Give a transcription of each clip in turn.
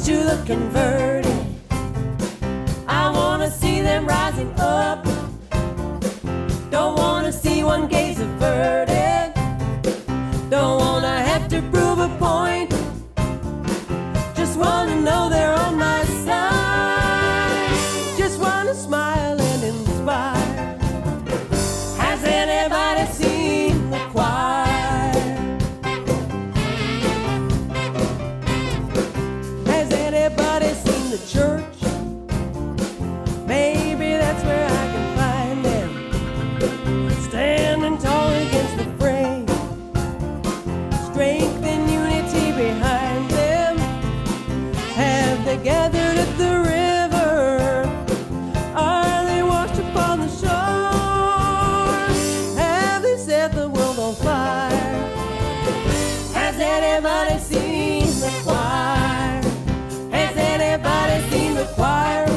preach to the converted. I want to see them rising up. Don't want to see one gaze averted. Don't want to have to prove a point. Just want to know they're on my side. Just want to smile and inspire. Has anybody seen the choir? Has anybody seen the church? Maybe that's where I can find them, standing tall against the fray, strength and unity behind them. Have they gathered at the river? Are they washed upon the shore? Have they set the world on fire? Has anybody seen the choir? Has anybody seen the choir?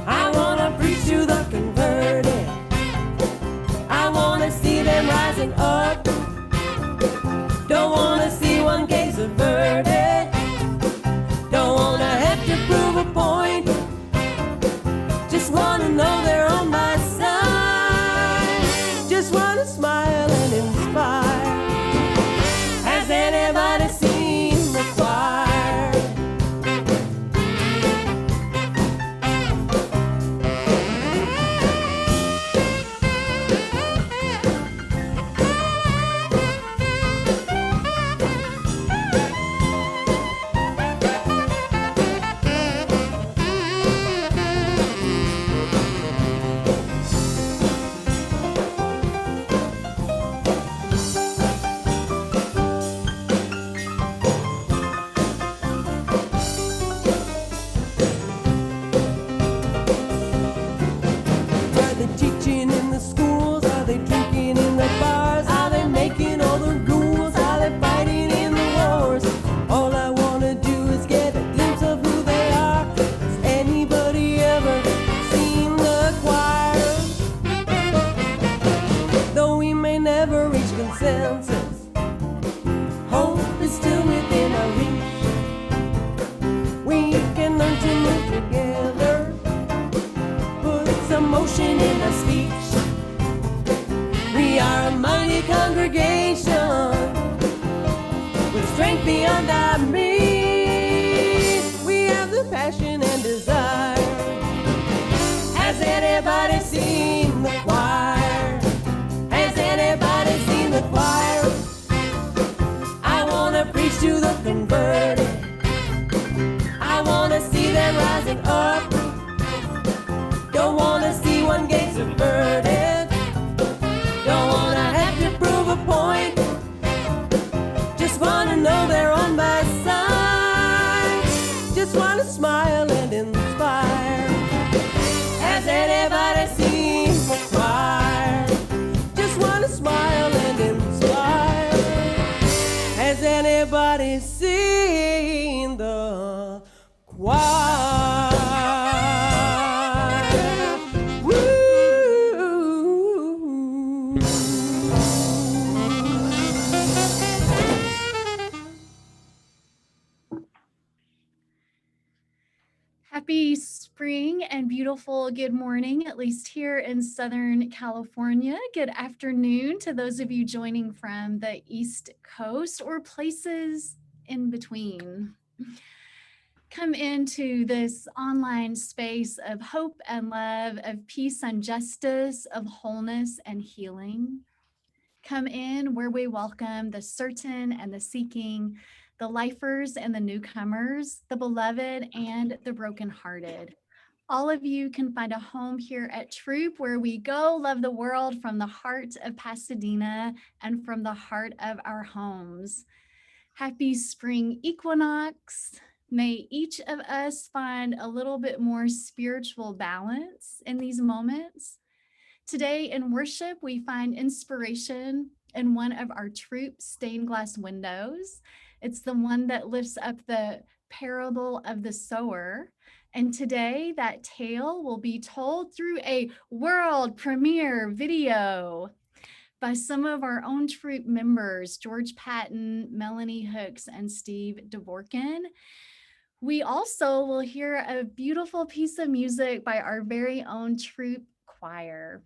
I wanna preach to the converted. I wanna see them rising up. Don't wanna see one gaze averted. Don't wanna have to prove a point. Just wanna know they're on my side. Just wanna smile and inspire. Has anybody seen the choir? Are they teaching in the schools? Are they drinking in the bars? Are they making all the rules? Are they fighting in the wars? All I wanna do is get a glimpse of who they are. Has anybody ever seen the choir? Though we may never reach consensus, hope is still within our reach. We can learn to move together, put some motion in our speech. We are a mighty congregation with strength beyond our means. We have the passion and desire. Has anybody seen the choir? Has anybody seen the choir? I wanna preach to the converted. I wanna see them rising up. Don't wanna see one gaze averted. Don't wanna have to prove a point. Just wanna know they're on my side. Just wanna smile and inspire. Has anybody seen the choir? Just wanna smile and inspire. Has anybody seen the choir? Woo! Happy spring and beautiful good morning, at least here in Southern California. Good afternoon to those of you joining from the East Coast or places in between. Come into this online space of hope and love, of peace and justice, of wholeness and healing. Come in where we welcome the certain and the seeking, the lifers and the newcomers, the beloved and the brokenhearted. All of you can find a home here at Throop, where we go love the world from the heart of Pasadena and from the heart of our homes. Happy spring equinox. May each of us find a little bit more spiritual balance in these moments. Today in worship, we find inspiration in one of our Throop stained glass windows. It's the one that lifts up the parable of the sower. And today that tale will be told through a world premiere video by some of our own Throop members, George Patton, Melanie Hooks, and Steve Dvorkin. We also will hear a beautiful piece of music by our very own Throop choir.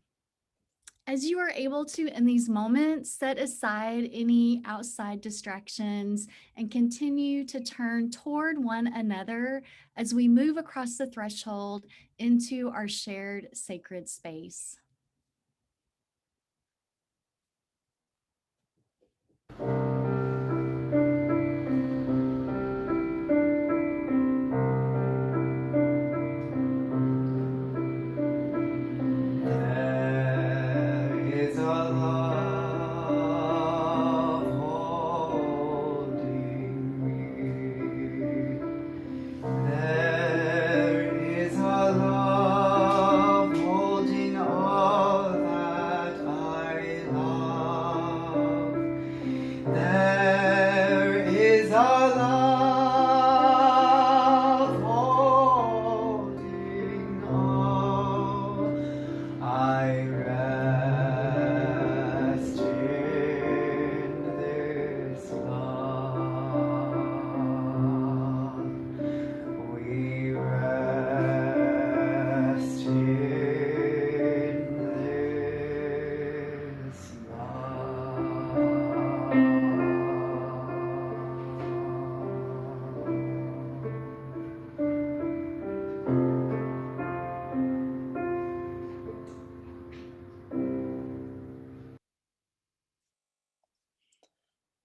As you are able to, in these moments, set aside any outside distractions and continue to turn toward one another as we move across the threshold into our shared sacred space. There is a love holding me. There is a love holding all that I love. There is a love holding all. I rest in this love. We rest in this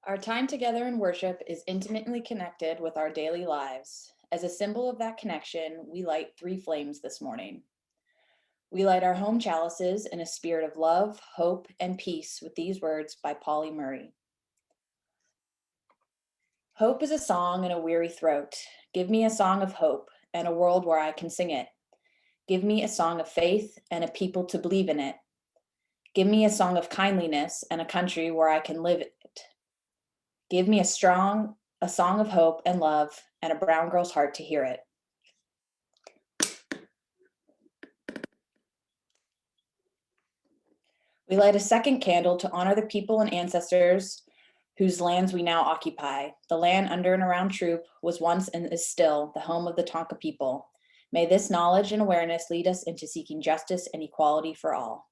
Our time together in worship is intimately connected with our daily lives. As a symbol of that connection, we light 3 flames this morning. We light our home chalices in a spirit of love, hope, and peace with these words by Polly Murray. Hope is a song in a weary throat. Give me a song of hope and a world where I can sing it. Give me a song of faith and a people to believe in it. Give me a song of kindliness and a country where I can live it. Give me a song of hope and love and a brown girl's heart to hear it. We light a second candle to honor the people and ancestors whose lands we now occupy. The land under and around Throop was once and is still the home of the Tonka people. May this knowledge and awareness lead us into seeking justice and equality for all.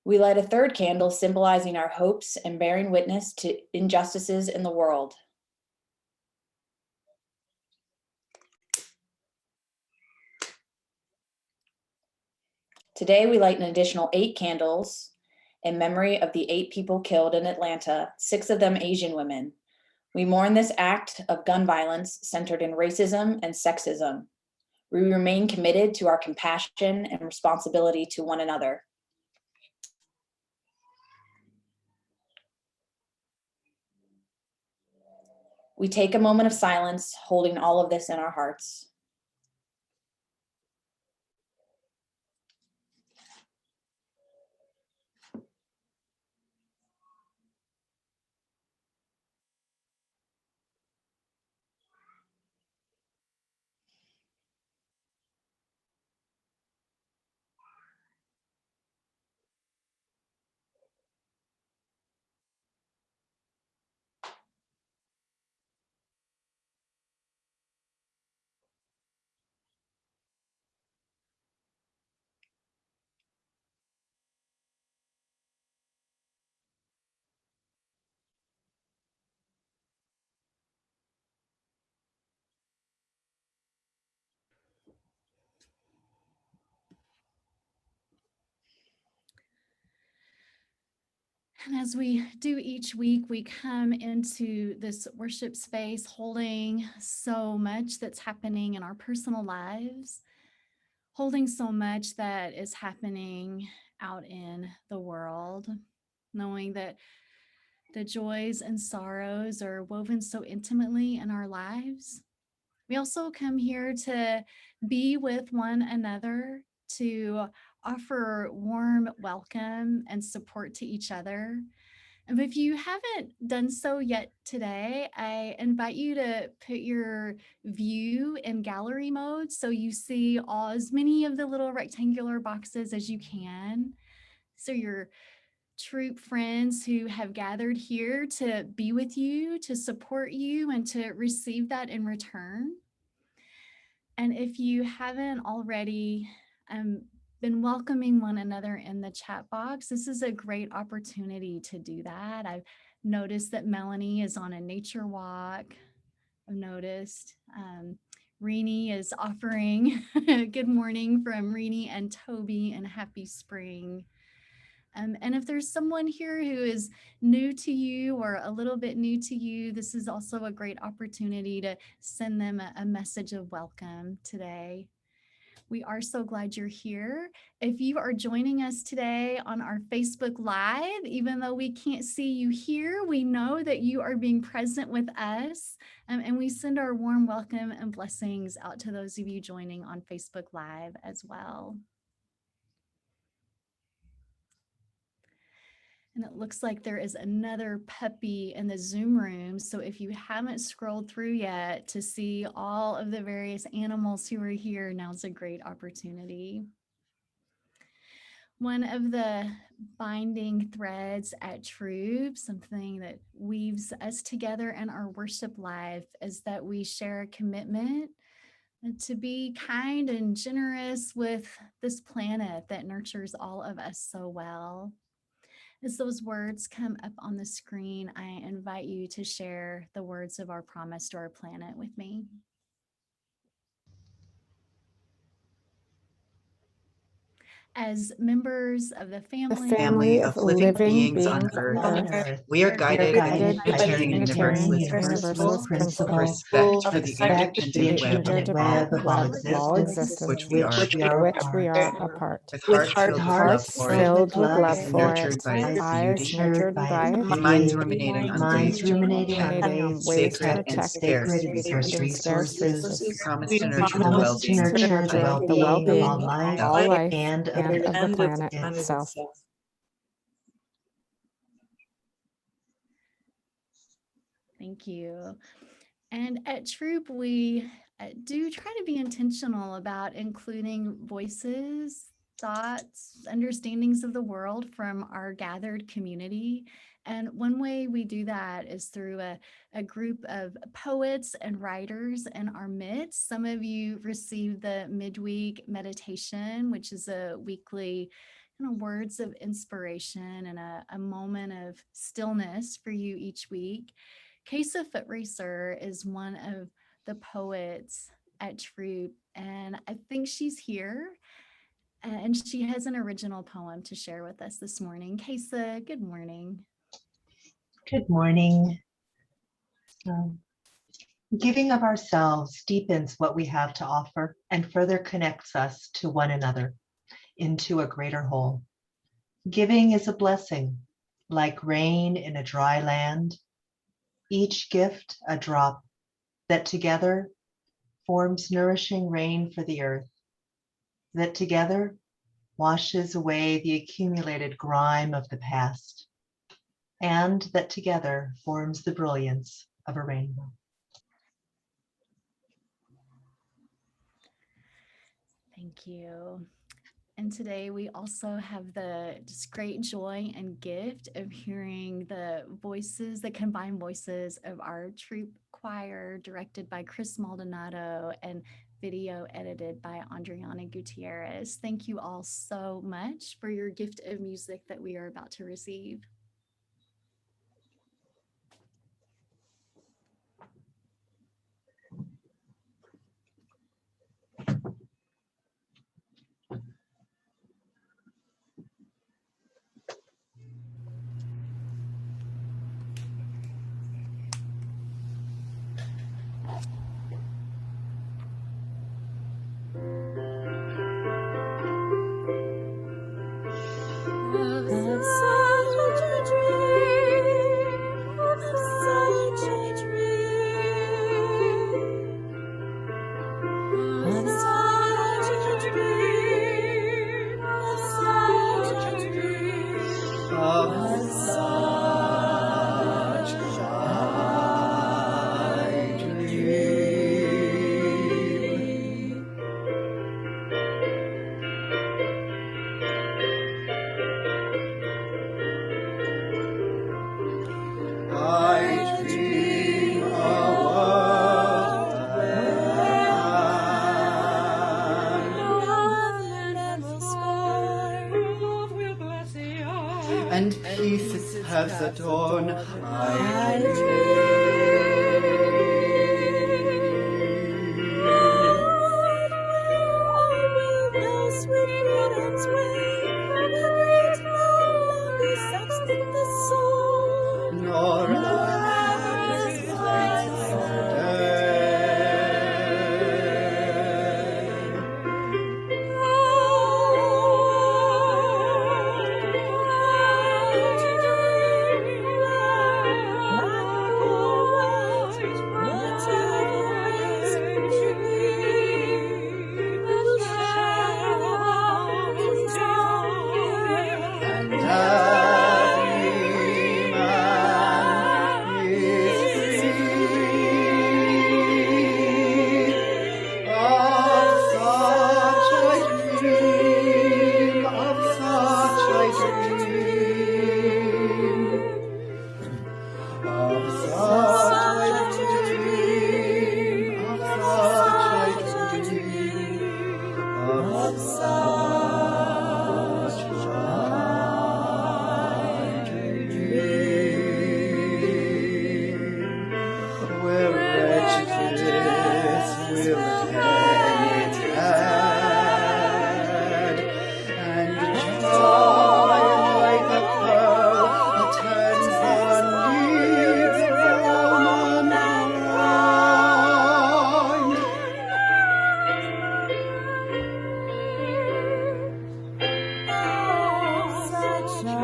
We light a third candle symbolizing our hopes and bearing witness to injustices in the world. Today, we light an additional 8 candles in memory of the 8 people killed in Atlanta, 6 of them Asian women. We mourn this act of gun violence centered in racism and sexism. We remain committed to our compassion and responsibility to one another. We take a moment of silence, holding all of this in our hearts. And as we do each week, we come into this worship space holding so much that's happening in our personal lives, holding so much that is happening out in the world, knowing that the joys and sorrows are woven so intimately in our lives. We also come here to be with one another, to offer warm welcome and support to each other. And if you haven't done so yet today, I invite you to put your view in gallery mode so you see as many of the little rectangular boxes as you can. So you're Throop friends who have gathered here to be with you, to support you, and to receive that in return. And if you haven't already been welcoming one another in the chat box, this is a great opportunity to do that. I've noticed that Melanie is on a nature walk. I've noticed Renee is offering good morning from Renee and Toby, and happy spring. And if there's someone here who is new to you or a little bit new to you, this is also a great opportunity to send them a message of welcome today. We are so glad you're here. If you are joining us today on our Facebook Live, even though we can't see you here, we know that you are being present with us. And we send our warm welcome and blessings out to those of you joining on Facebook Live as well. And it looks like there is another puppy in the Zoom room. So if you haven't scrolled through yet to see all of the various animals who are here, now's a great opportunity. One of the binding threads at Throop, something that weaves us together in our worship life, is that we share a commitment to be kind and generous with this planet that nurtures all of us so well. As those words come up on the screen, I invite you to share the words of our promise to our planet with me. As members of the family of living beings on Earth, we are guided by the Unitarian Universalist principle of respect for the interdependent web of all existence, which we are a part. With hearts filled with love for it, eyes nurtured by its minds beauty, ruminating on ways sacred and scarce resources. We promise to nurture the well-being of all life and of the planet itself. Thank you. And at Throop, we do try to be intentional about including voices, thoughts, understandings of the world from our gathered community. And one way we do that is through a group of poets and writers in our midst. Some of you receive the midweek meditation, which is a weekly words of inspiration and a moment of stillness for you each week. Kesa Footracer is one of the poets at Throop, and I think she's here. And she has an original poem to share with us this morning. Kesa, good morning. Good morning. Giving of ourselves deepens what we have to offer and further connects us to one another into a greater whole. Giving is a blessing, like rain in a dry land, each gift a drop that together forms nourishing rain for the earth, that together washes away the accumulated grime of the past, and that together forms the brilliance of a rainbow. Thank you. And today we also have the just great joy and gift of hearing the voices, the combined voices of our Throop choir, directed by Chris Maldonado and video edited by Adriana Gutierrez. Thank you all so much for your gift of music that we are about to receive. Such a the dawn, I dream. Nor as lights of day. And every man is free of such I dream, of such I dream, of such I dream, of such I dream, of such I dream, where prejudice will hang its head, and joy like a pearl attends the needs of womankind. Of such I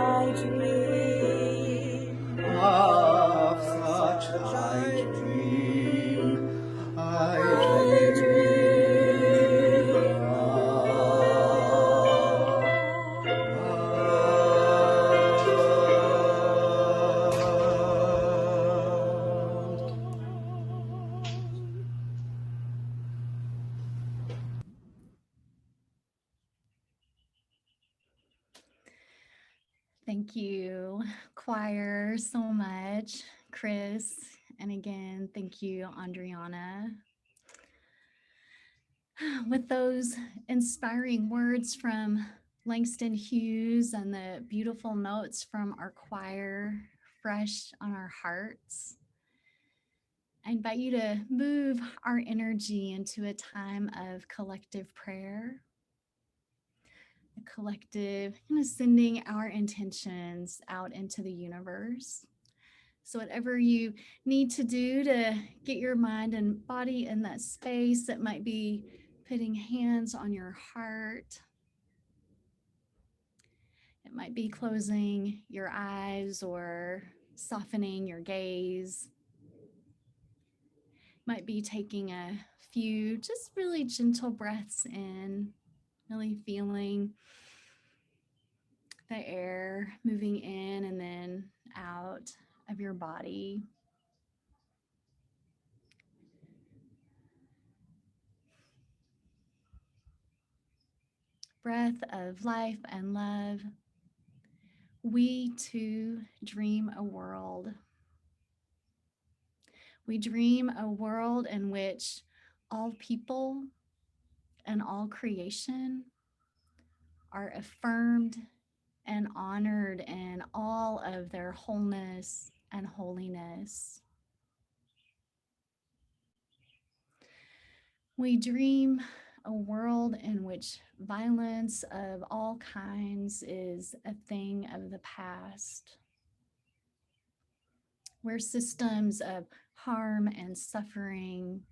dream, I Thank you, choir, so much, Chris. And again, thank you, Andriana. With those inspiring words from Langston Hughes and the beautiful notes from our choir fresh on our hearts, I invite you to move our energy into a time of collective prayer, a collective kind of sending our intentions out into the universe. So whatever you need to do to get your mind and body in that space, it might be putting hands on your heart. It might be closing your eyes or softening your gaze. It might be taking a few just really gentle breaths in, really feeling the air moving in and then out of your body. Breath of life and love. We too dream a world. We dream a world in which all people and all creation are affirmed and honored in all of their wholeness and holiness. We dream a world in which violence of all kinds is a thing of the past, where systems of harm and suffering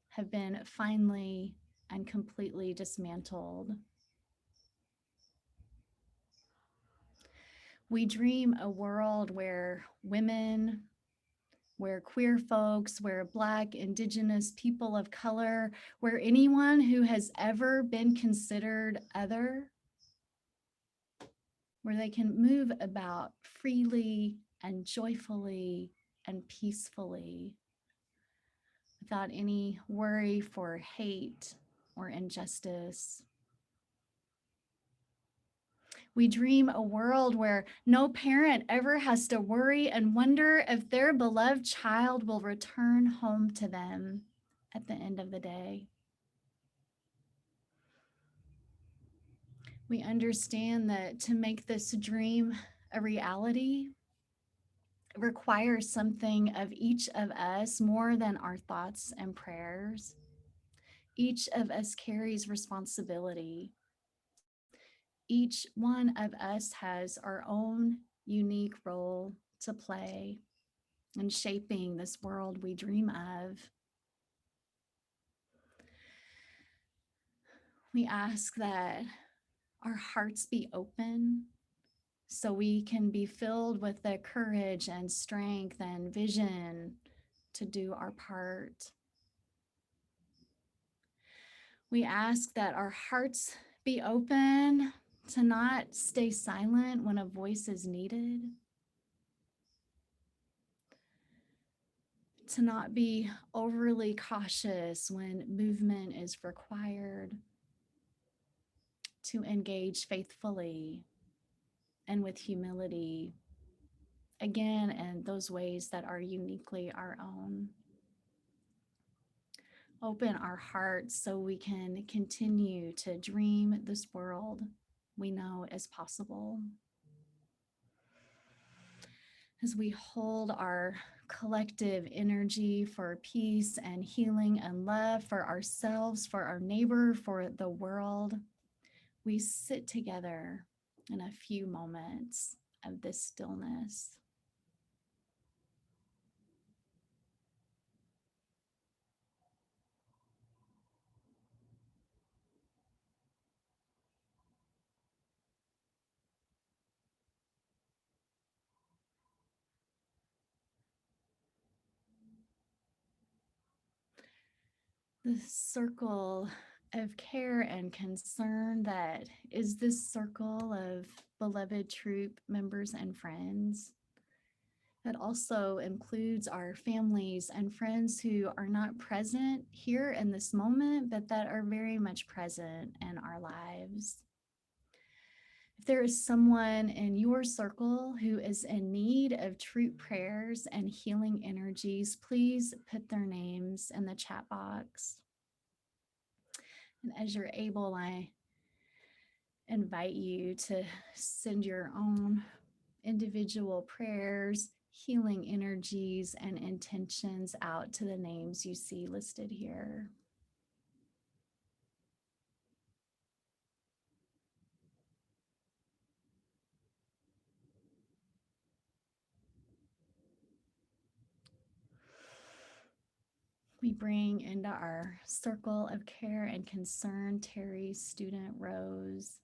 have been finally and completely dismantled. We dream a world where women, where queer folks, where Black, Indigenous, people of color, where anyone who has ever been considered other, where they can move about freely and joyfully and peacefully without any worry for hate or injustice. We dream a world where no parent ever has to worry and wonder if their beloved child will return home to them at the end of the day. We understand that to make this dream a reality, requires something of each of us more than our thoughts and prayers. Each of us carries responsibility. Each one of us has our own unique role to play in shaping this world we dream of. We ask that our hearts be open so we can be filled with the courage and strength and vision to do our part. We ask that our hearts be open to not stay silent when a voice is needed, to not be overly cautious when movement is required, to engage faithfully and with humility, again, in those ways that are uniquely our own. Open our hearts so we can continue to dream this world we know is possible. As we hold our collective energy for peace and healing and love for ourselves, for our neighbor, for the world, we sit together in a few moments of this stillness. The circle of care and concern that is this circle of beloved Throop members and friends. That also includes our families and friends who are not present here in this moment, but that are very much present in our lives. If there is someone in your circle who is in need of Throop prayers and healing energies, please put their names in the chat box. And as you're able, I invite you to send your own individual prayers, healing energies, and intentions out to the names you see listed here. We bring into our circle of care and concern Terry's student Rose,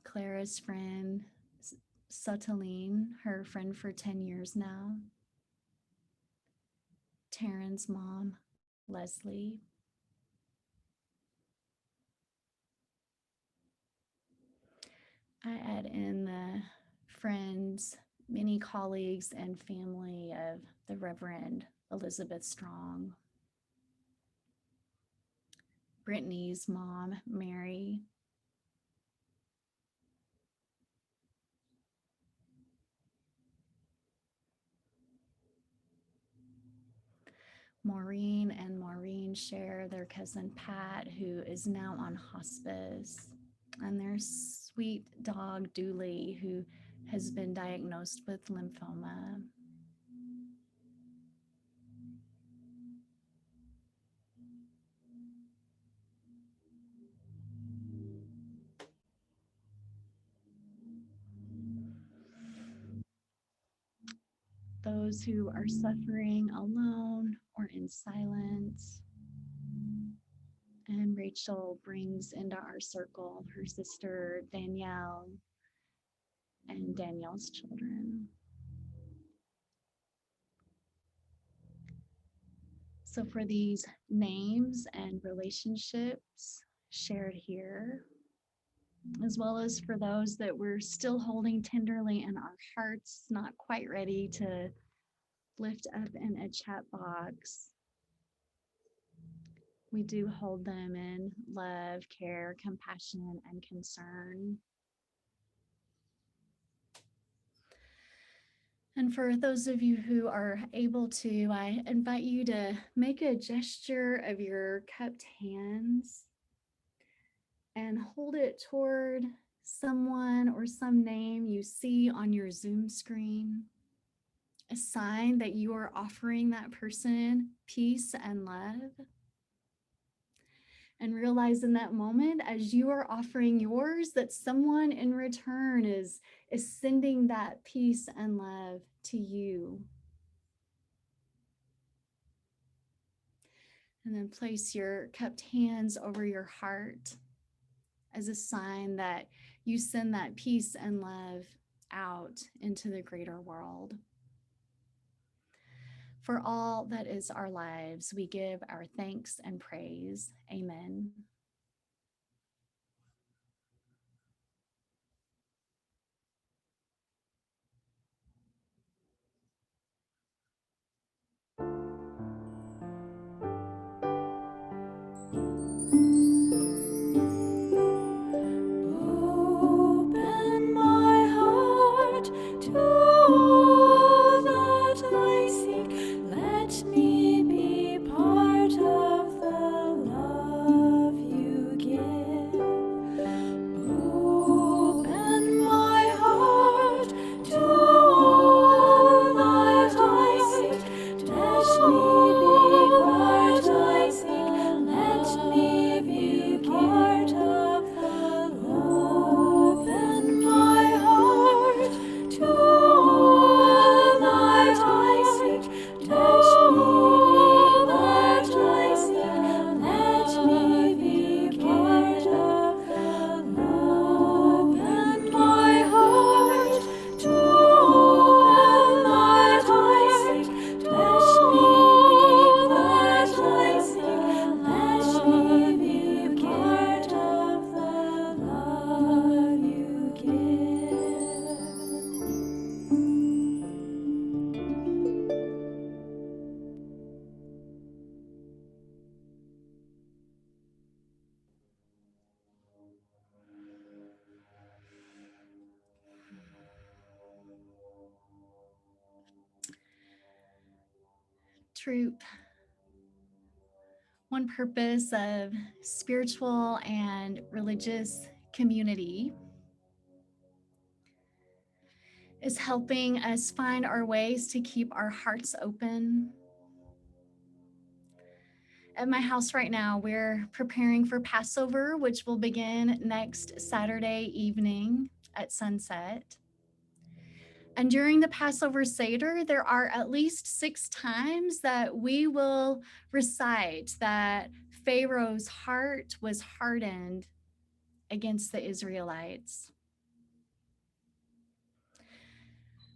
Clara's friend Sutaline, her friend for 10 years now, Taryn's mom, Leslie, I add in the friends, many colleagues, and family of the Reverend Elizabeth Strong, Brittany's mom, Mary, Maureen and Maureen share their cousin Pat, who is now on hospice, and their sweet dog Dooley, who has been diagnosed with lymphoma. Those who are suffering alone or in silence. And Rachel brings into our circle her sister Danielle and Danielle's children. So for these names and relationships shared here, as well as for those that we're still holding tenderly in our hearts, not quite ready to lift up in a chat box, we do hold them in love, care, compassion, and concern. And for those of you who are able to, I invite you to make a gesture of your cupped hands and hold it toward someone or some name you see on your Zoom screen, a sign that you are offering that person peace and love. And realize in that moment, as you are offering yours, that someone in return is sending that peace and love to you. And then place your cupped hands over your heart as a sign that you send that peace and love out into the greater world. For all that is our lives, we give our thanks and praise. Amen. Open my heart to all that I seek. Let me be part of the love you give. Open my heart to all that I seek. Let me be part I seek. Let me be part of the love. Open my heart to all that I seek. Let me be part I seek. Let me be part of the love. Open my heart to all that I seek. Let me be part I seek. Let me be part of the love you give. Throop. One purpose of spiritual and religious community is helping us find our ways to keep our hearts open. At my house right now, we're preparing for Passover, which will begin next Saturday evening at sunset. And during the Passover Seder, there are at least 6 times that we will recite that Pharaoh's heart was hardened against the Israelites.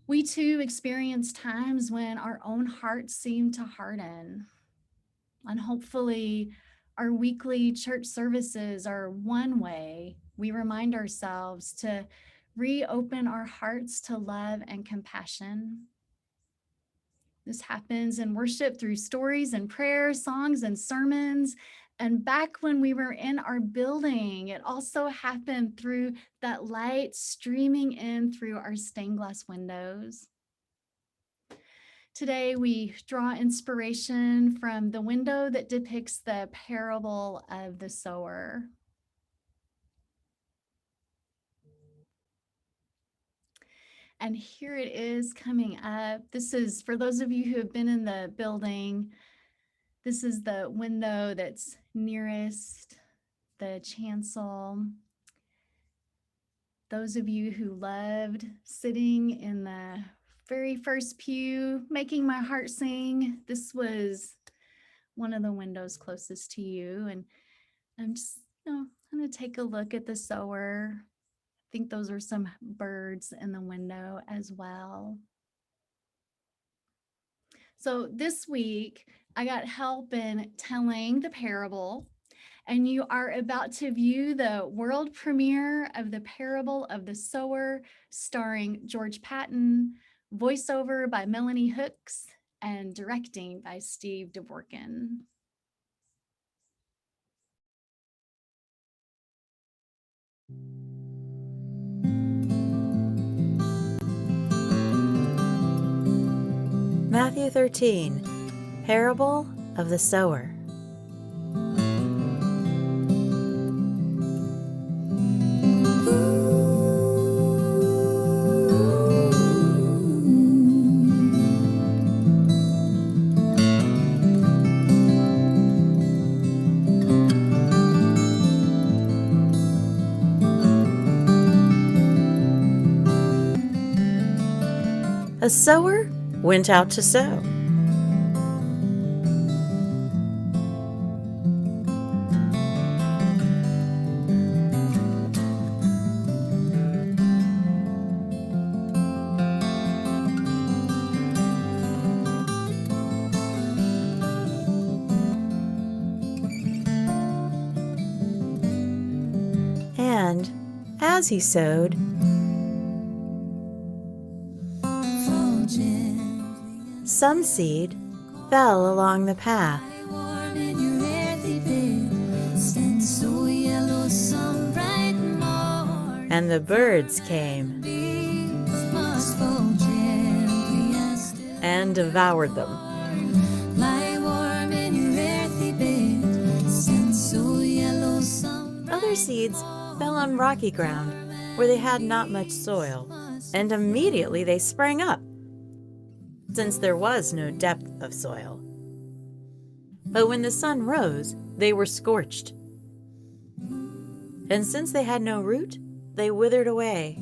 We too experience times when our own hearts seem to harden. And hopefully, our weekly church services are one way we remind ourselves to reopen our hearts to love and compassion. This happens in worship through stories and prayers, songs and sermons. And back when we were in our building, it also happened through that light streaming in through our stained glass windows. Today, we draw inspiration from the window that depicts the parable of the sower. And here it is coming up. This is, for those of you who have been in the building, this is the window that's nearest the chancel. Those of you who loved sitting in the very first pew, making my heart sing, this was one of the windows closest to you. And I'm just, I'm going to take a look at the sower. I think those are some birds in the window as well. So this week, I got help in telling the parable, and you are about to view the world premiere of the parable of the sower, starring George Patton, voiceover by Melanie Hooks, and directing by Steve Dvorkin. Matthew 13, Parable of the Sower. Ooh. A sower went out to sow. And as he sowed, some seed fell along the path, and the birds came and devoured them. Other seeds fell on rocky ground where they had not much soil, and immediately they sprang up, since there was no depth of soil. But when the sun rose, they were scorched. And since they had no root, they withered away.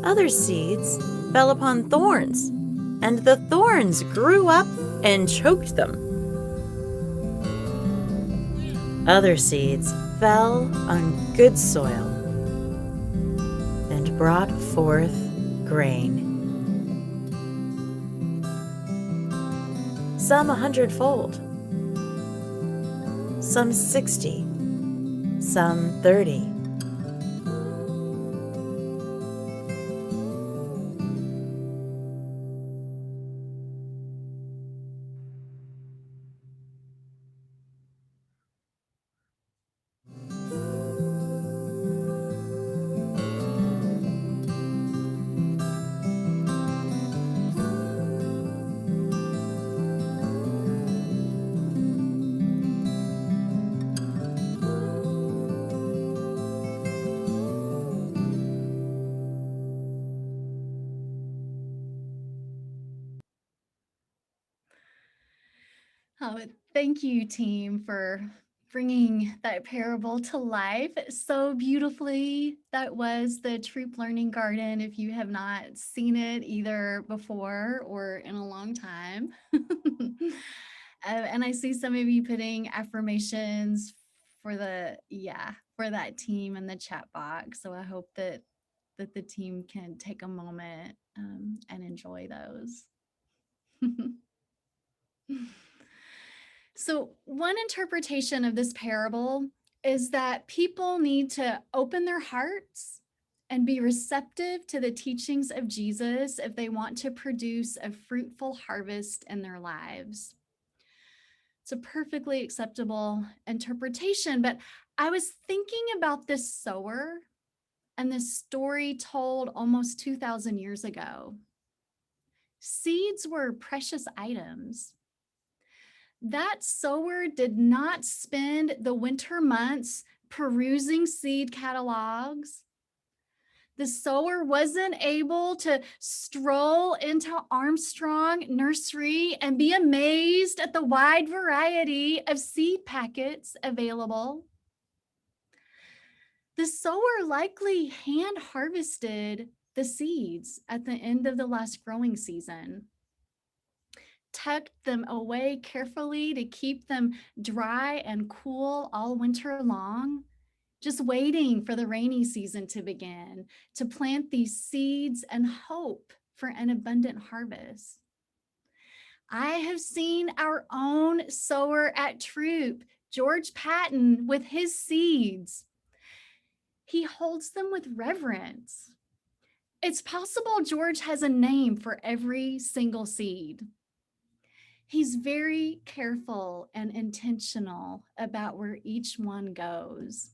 Other seeds fell upon thorns, and the thorns grew up and choked them. Other seeds fell on good soil and brought forth grain. Some 100-fold, some 60, some 30. Oh, thank you, team, for bringing that parable to life so beautifully. That was the Throop Learning Garden. If you have not seen it either before or in a long time. And I see some of you putting affirmations for for that team in the chat box. So I hope that the team can take a moment and enjoy those. So one interpretation of this parable is that people need to open their hearts and be receptive to the teachings of Jesus if they want to produce a fruitful harvest in their lives. It's a perfectly acceptable interpretation, but I was thinking about this sower and this story told almost 2,000 years ago. Seeds were precious items. That sower did not spend the winter months perusing seed catalogs. The sower wasn't able to stroll into Armstrong Nursery and be amazed at the wide variety of seed packets available. The sower likely hand harvested the seeds at the end of the last growing season, tucked them away carefully to keep them dry and cool all winter long, just waiting for the rainy season to begin, to plant these seeds and hope for an abundant harvest. I have seen our own sower at Throop, George Patton, with his seeds. He holds them with reverence. It's possible George has a name for every single seed. He's very careful and intentional about where each one goes.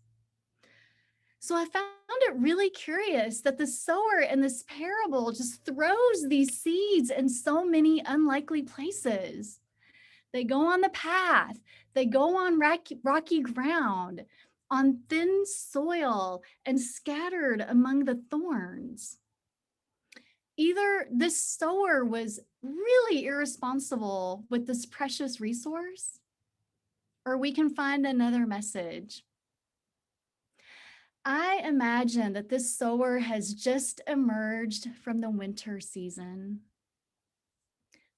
So I found it really curious that the sower in this parable just throws these seeds in so many unlikely places. They go on the path, they go on rocky ground, on thin soil, and scattered among the thorns. Either this sower was really irresponsible with this precious resource, or we can find another message. I imagine that this sower has just emerged from the winter season.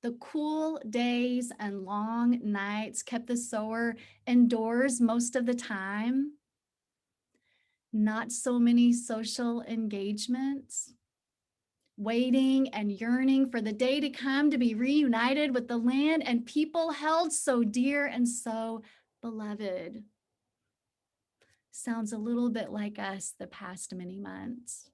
The cool days and long nights kept the sower indoors most of the time. Not so many social engagements. Waiting and yearning for the day to come to be reunited with the land and people held so dear and so beloved. Sounds a little bit like us the past many months.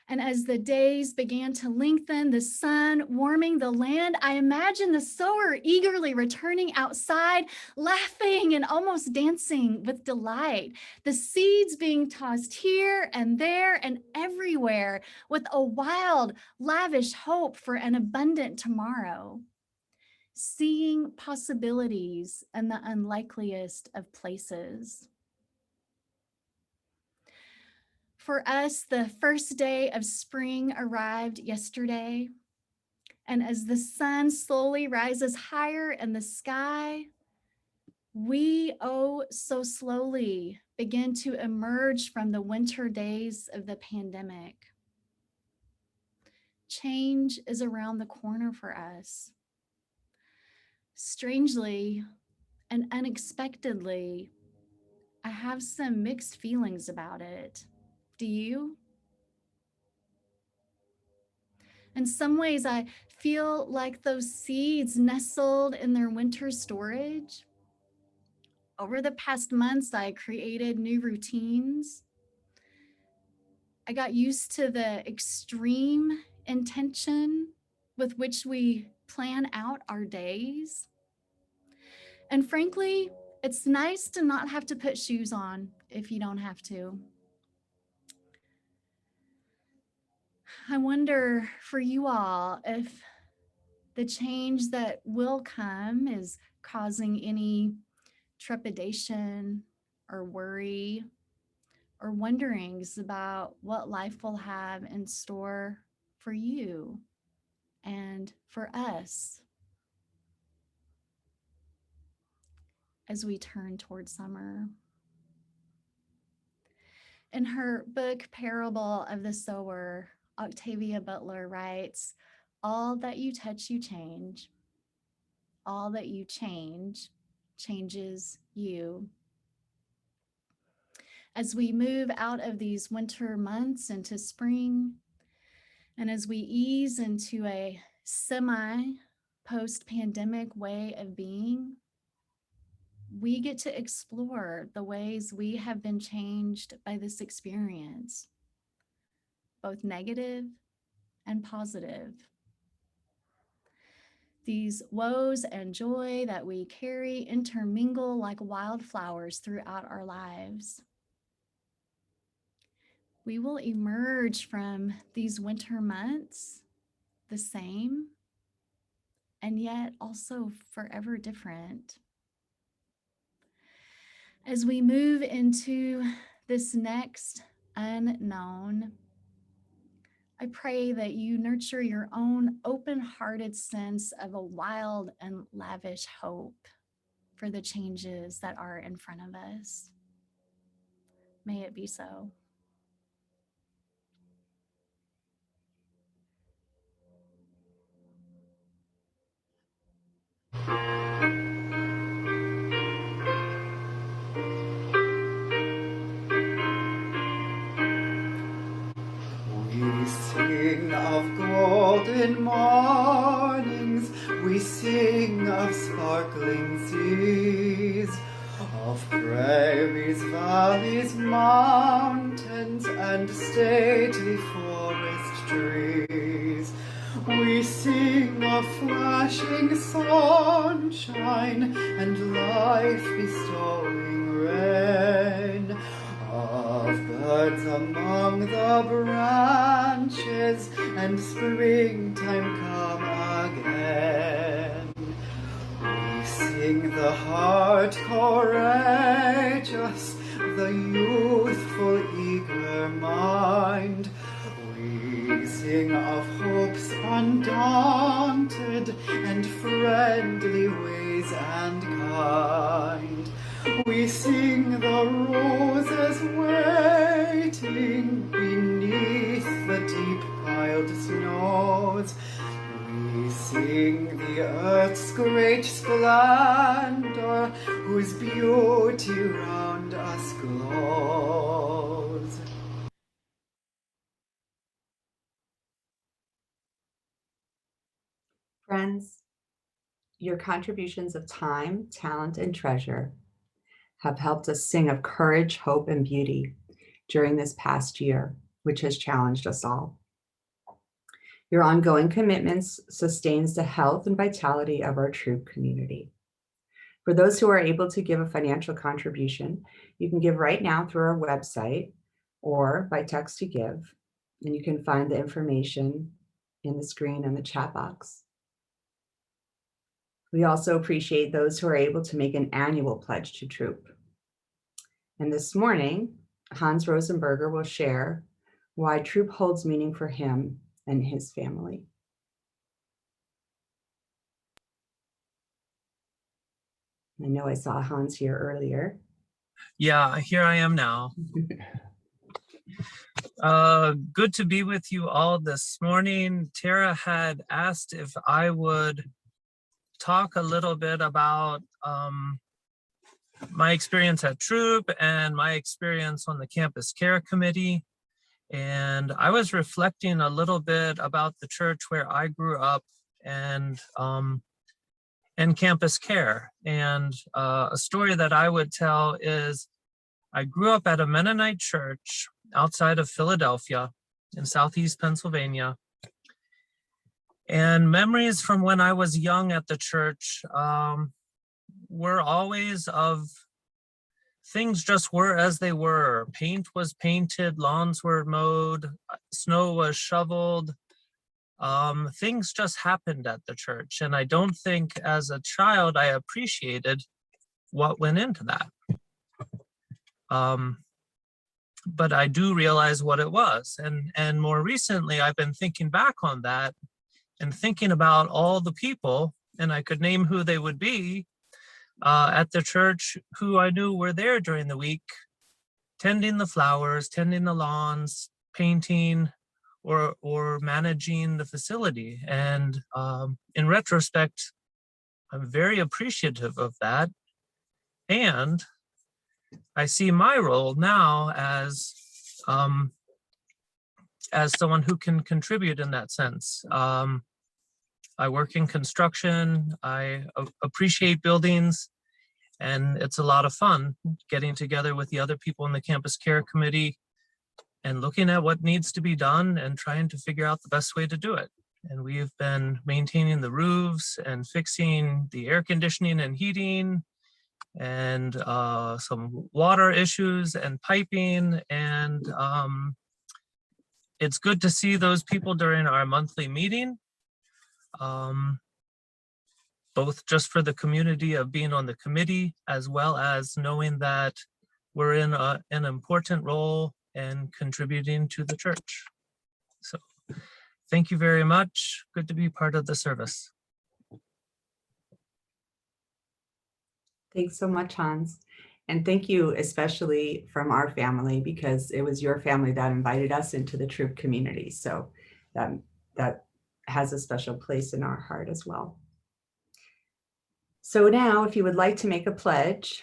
And as the days began to lengthen, the sun warming the land, I imagine the sower eagerly returning outside, laughing and almost dancing with delight. The seeds being tossed here and there and everywhere with a wild, lavish hope for an abundant tomorrow. Seeing possibilities in the unlikeliest of places. For us, the first day of spring arrived yesterday, and as the sun slowly rises higher in the sky, we, oh so slowly, begin to emerge from the winter days of the pandemic. Change is around the corner for us. Strangely and unexpectedly, I have some mixed feelings about it. Do you? In some ways, I feel like those seeds nestled in their winter storage. Over the past months, I created new routines. I got used to the extreme intention with which we plan out our days. And frankly, it's nice to not have to put shoes on if you don't have to. I wonder for you all if the change that will come is causing any trepidation or worry or wonderings about what life will have in store for you and for us as we turn toward summer. In her book, Parable of the Sower, Octavia Butler writes, "All that you touch, you change. All that you change changes you." As we move out of these winter months into spring, and as we ease into a semi-post-pandemic way of being, we get to explore the ways we have been changed by this experience, both negative and positive. These woes and joy that we carry intermingle like wildflowers throughout our lives. We will emerge from these winter months the same, and yet also forever different. As we move into this next unknown, I pray that you nurture your own open-hearted sense of a wild and lavish hope for the changes that are in front of us. May it be so. We sing of golden mornings, we sing of sparkling seas, of prairies, valleys, mountains, and stately forest trees. We sing of flashing sunshine and life-bestowing rain, of birds among the branches and springtime come again. We sing the heart courageous, the youthful eager mind. We sing of hopes undaunted and friendly ways and kind. We sing the roses waiting beneath the deep piled snows. We sing the earth's great splendor, whose beauty round us glows. Friends, your contributions of time, talent, and treasure have helped us sing of courage, hope, and beauty during this past year, which has challenged us all. Your ongoing commitments sustains the health and vitality of our Throop community. For those who are able to give a financial contribution, you can give right now through our website or by text to give, and you can find the information in the screen and the chat box. We also appreciate those who are able to make an annual pledge to Throop. And this morning, Hans Rosenberger will share why Throop holds meaning for him and his family. I know I saw Hans here earlier. Yeah, here I am now. Good to be with you all this morning. Tara had asked if I would talk a little bit about my experience at Throop and my experience on the Campus Care Committee. And I was reflecting a little bit about the church where I grew up and Campus Care. And a story that I would tell is I grew up at a Mennonite church outside of Philadelphia in Southeast Pennsylvania. And memories from when I was young at the church were always of things just were as they were. Paint was painted, lawns were mowed, snow was shoveled. Things just happened at the church. And I don't think as a child I appreciated what went into that. But I do realize what it was. And more recently, I've been thinking back on that and thinking about all the people, and I could name who they would be, at the church who I knew were there during the week, tending the flowers, tending the lawns, painting, or managing the facility. And in retrospect, I'm very appreciative of that. And I see my role now as someone who can contribute in that sense. I work in construction, I appreciate buildings, and it's a lot of fun getting together with the other people in the Campus Care Committee and looking at what needs to be done and trying to figure out the best way to do it. And we've been maintaining the roofs and fixing the air conditioning and heating and some water issues and piping. And it's good to see those people during our monthly meeting, both just for the community of being on the committee, as well as knowing that we're in an important role and contributing to the church. So thank you very much. Good to be part of the service. Thanks so much, Hans. And thank you especially from our family, because it was your family that invited us into the Throop community. So that has a special place in our heart as well. So now, if you would like to make a pledge,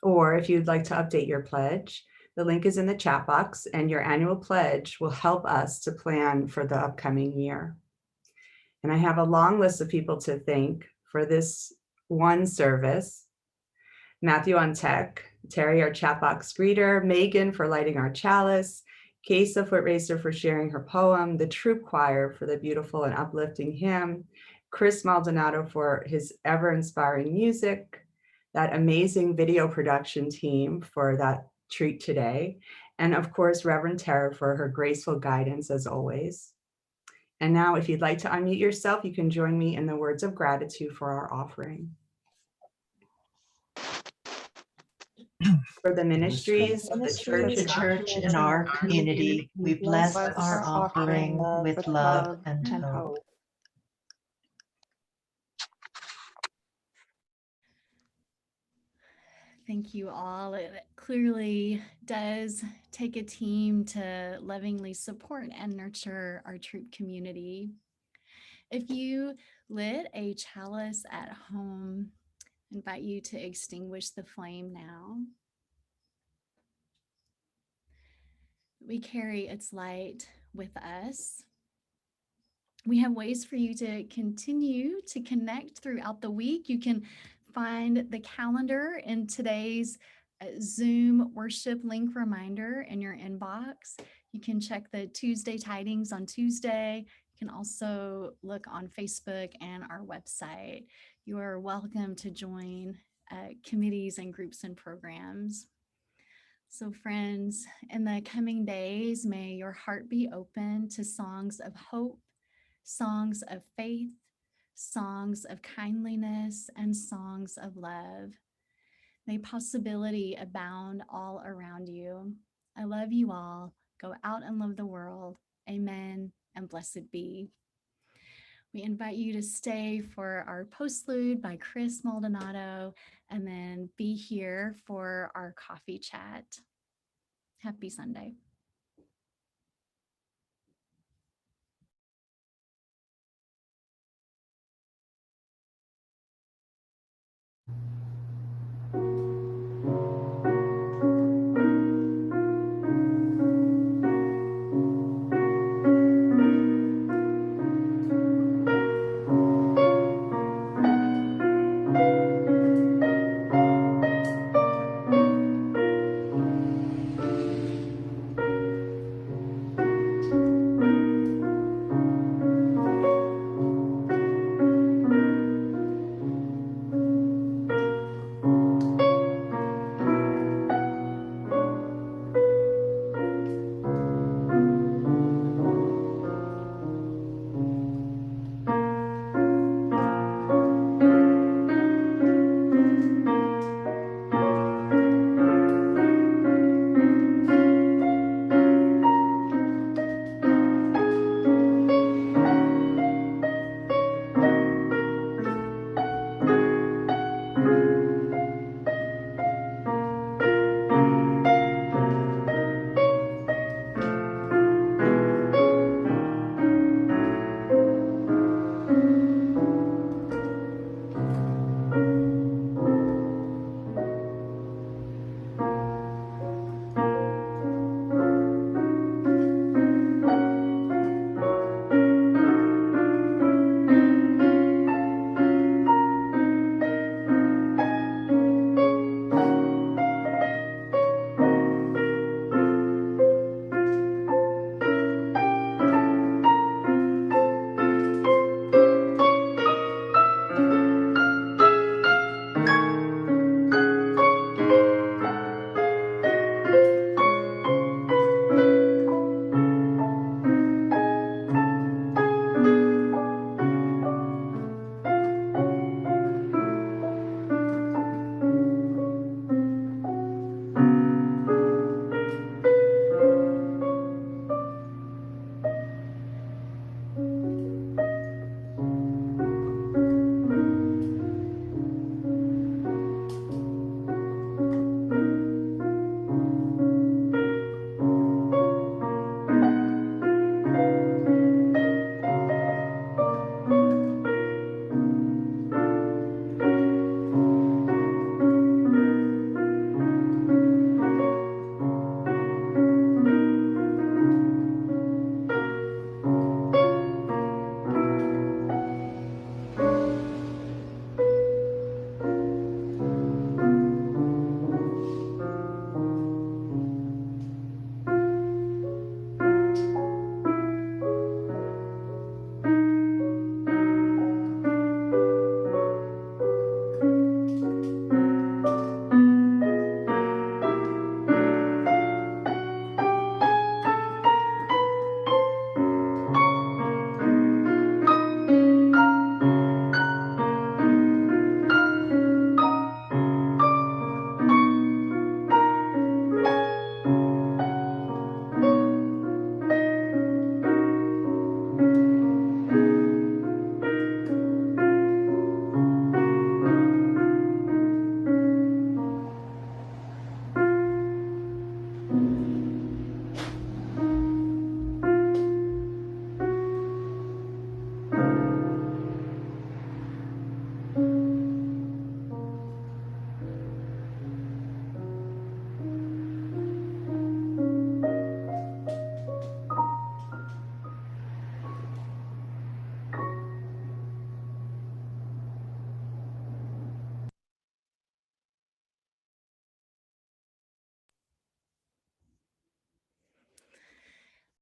or if you'd like to update your pledge, the link is in the chat box, and your annual pledge will help us to plan for the upcoming year. And I have a long list of people to thank for this one service. Matthew on tech, Terry, our chat box greeter, Megan for lighting our chalice, Kesa Foot Racer for sharing her poem, the Throop Choir for the beautiful and uplifting hymn, Chris Maldonado for his ever-inspiring music, that amazing video production team for that treat today, and of course, Reverend Tera for her graceful guidance as always. And now, if you'd like to unmute yourself, you can join me in the words of gratitude for our offering. For the ministries of the church and our community, we bless our offering with love and hope. Thank you all. It clearly does take a team to lovingly support and nurture our Throop community. If you lit a chalice at home, I invite you to extinguish the flame now. We carry its light with us. We have ways for you to continue to connect throughout the week. You can find the calendar in today's Zoom worship link reminder in your inbox. You can check the Tuesday tidings on Tuesday. You can also look on Facebook and our website. You are welcome to join committees and groups and programs. So friends, in the coming days, may your heart be open to songs of hope, songs of faith, songs of kindliness, and songs of love. May possibility abound all around you. I love you all. Go out and love the world. Amen and blessed be. We invite you to stay for our postlude by Chris Maldonado, and then be here for our coffee chat. Happy Sunday.